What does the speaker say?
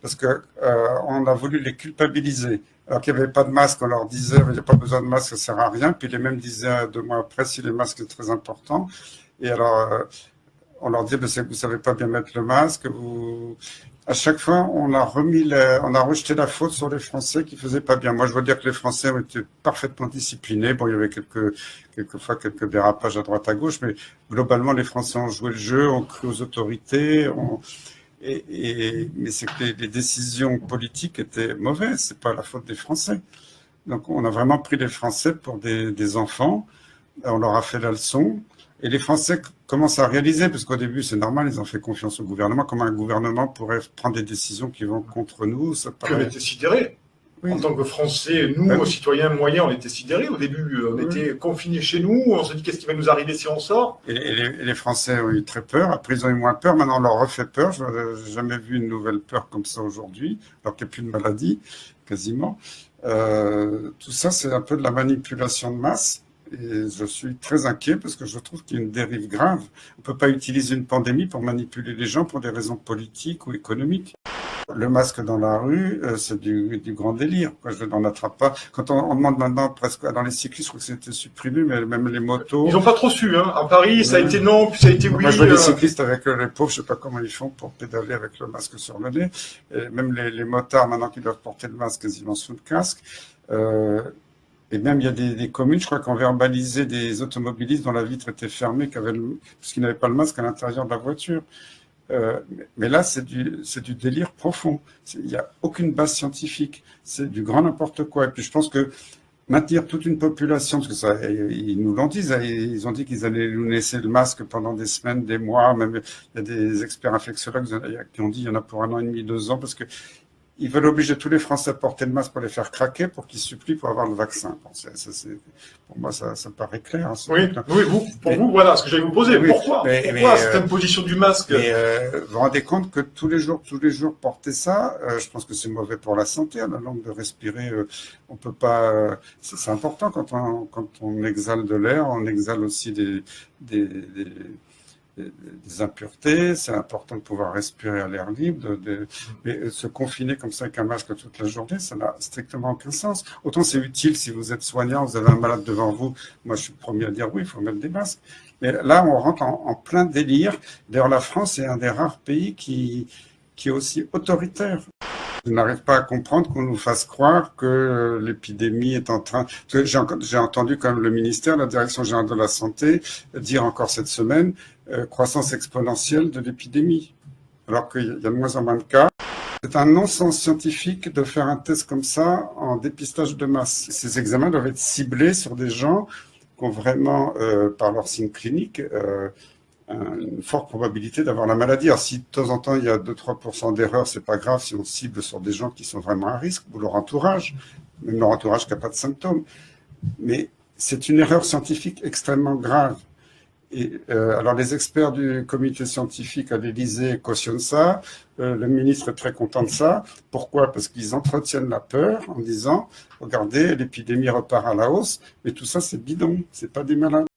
parce que on a voulu les culpabiliser. Alors qu'il n'y avait pas de masque, on leur disait il n'y a pas besoin de masque, ça ne sert à rien. Puis les mêmes disaient 2 mois après si les masques c'est très important. Et alors on leur dit vous ne savez pas bien mettre le masque. À chaque fois, on a rejeté la faute sur les Français qui faisaient pas bien. Moi, je veux dire que les Français ont été parfaitement disciplinés. Bon, il y avait quelquefois quelques dérapages à droite à gauche, mais globalement, les Français ont joué le jeu, ont cru aux autorités, mais c'est que les décisions politiques étaient mauvaises. C'est pas la faute des Français. Donc, on a vraiment pris les Français pour des enfants. On leur a fait la leçon. Et les Français commencent à réaliser, parce qu'au début, c'est normal, ils ont fait confiance au gouvernement. Comment un gouvernement pourrait prendre des décisions qui vont contre nous, ça paraît... On était sidérés. Oui. En tant que Français, nous, citoyens moyens, on était sidérés au début. On était confinés chez nous, on se dit qu'est-ce qui va nous arriver si on sort. Et les Français ont eu très peur, après ils ont eu moins peur, maintenant on leur refait peur. Je n'ai jamais vu une nouvelle peur comme ça aujourd'hui, alors qu'il n'y a plus de maladie, quasiment. Tout ça, c'est un peu de la manipulation de masse. Et je suis très inquiet parce que je trouve qu'il y a une dérive grave. On ne peut pas utiliser une pandémie pour manipuler les gens pour des raisons politiques ou économiques. Le masque dans la rue, c'est du grand délire. Je n'en attrape pas. Quand on demande maintenant, presque dans les cyclistes, je crois que c'était supprimé, mais même les motos... Ils n'ont pas trop su. Hein. À Paris, ça a été non, puis ça a été oui. Moi, je vois les cyclistes avec les pauvres, je ne sais pas comment ils font pour pédaler avec le masque sur le nez. Et même les motards, maintenant, qui doivent porter le masque quasiment sous le casque. Et même, il y a des communes, je crois, qui ont verbalisé des automobilistes dont la vitre était fermée, parce qu'ils n'avaient pas le masque à l'intérieur de la voiture. Mais là, c'est du délire profond. Il n'y a aucune base scientifique. C'est du grand n'importe quoi. Et puis, je pense que maintenir toute une population, parce que ça, ils nous l'ont dit, ils ont dit qu'ils allaient nous laisser le masque pendant des semaines, des mois. Même, il y a des experts infectiologues qui ont dit qu'il y en a pour 1 an et demi, 2 ans, parce que ils veulent obliger tous les Français à porter le masque pour les faire craquer, pour qu'ils supplient pour avoir le vaccin. Bon, pour moi, ça paraît clair. Hein, oui, vous, voilà ce que j'allais vous poser. Oui, pourquoi cette imposition du masque? Vous vous rendez compte que tous les jours, porter ça, je pense que c'est mauvais pour la santé, la langue de respirer. On peut pas. C'est important quand on exhale de l'air, on exhale aussi des impuretés, c'est important de pouvoir respirer à l'air libre, mais se confiner comme ça avec un masque toute la journée, ça n'a strictement aucun sens. Autant c'est utile si vous êtes soignant, vous avez un malade devant vous, moi je suis le premier à dire oui, il faut mettre des masques. Mais là, on rentre en plein délire. D'ailleurs, la France est un des rares pays qui est aussi autoritaire. Je n'arrive pas à comprendre qu'on nous fasse croire que l'épidémie est en train... J'ai entendu quand même le ministère, la Direction générale de la santé, dire encore cette semaine croissance exponentielle de l'épidémie, alors qu'il y a de moins en moins de cas. C'est un non-sens scientifique de faire un test comme ça en dépistage de masse. Ces examens doivent être ciblés sur des gens qui ont vraiment, par leurs signes cliniques, une forte probabilité d'avoir la maladie. Alors si de temps en temps il y a 2-3% d'erreurs, c'est pas grave si on cible sur des gens qui sont vraiment à risque, ou leur entourage, même leur entourage qui n'a pas de symptômes. Mais c'est une erreur scientifique extrêmement grave. Et alors les experts du comité scientifique à l'Élysée cautionnent ça, le ministre est très content de ça. Pourquoi? Parce qu'ils entretiennent la peur en disant, regardez, l'épidémie repart à la hausse, mais tout ça c'est bidon, c'est pas des malades.